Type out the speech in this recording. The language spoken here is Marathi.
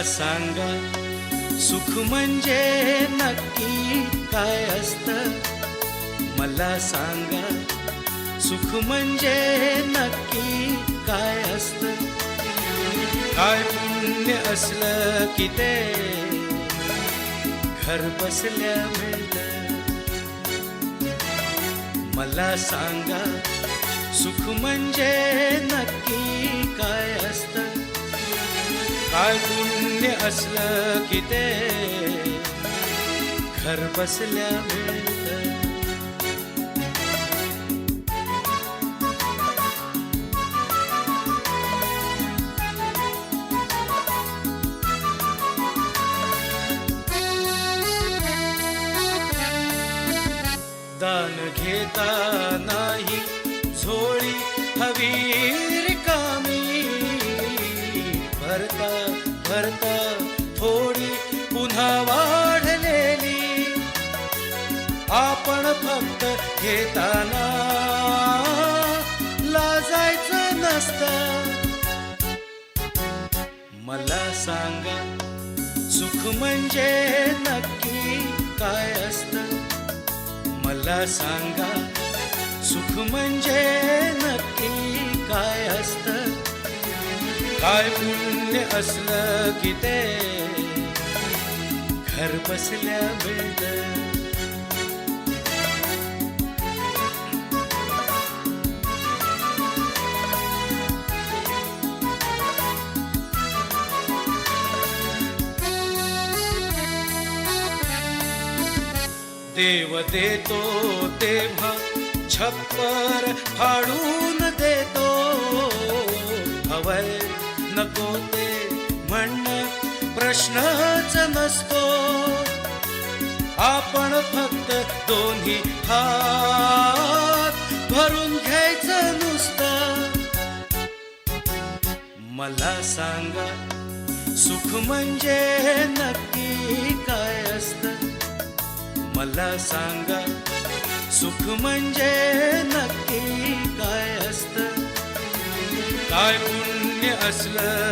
सांगा सुख म्हणजे नक्की काय असतं. मला सांगा सुख म्हणजे नक्की काय असतं. काय पुण्य असलं की ते घर बसल्या मिळतं. मला सांगा सुख म्हणजे नक्की काय असतं. काय पुण्य असलं की ते घर बसल्या मिळतं. दान घेता नाही झोळी हवी रिकामी. भरता भरता थोडी पुन्हा वाढलेली. आपण फक्त घेताना लाजायचं नसतं. मला सांगा सुख म्हणजे नक्की काय असतं. मला सांगा सुख म्हणजे नक्की काय असतं. काय पुण्य असलं की ते घर बसल्या मिळतं. देव देतो तेव्हा छप्पर फाडून देतो. हवय नको ते म्हणणं प्रश्नच नसतो. आपण फक्त दोन्ही हात भरून घ्यायचं नुसतं. मला सांगा सुख म्हणजे नक्की काय असतं. मला सांगा सुख म्हणजे नक्की काय असतं. काय पुण्य असलं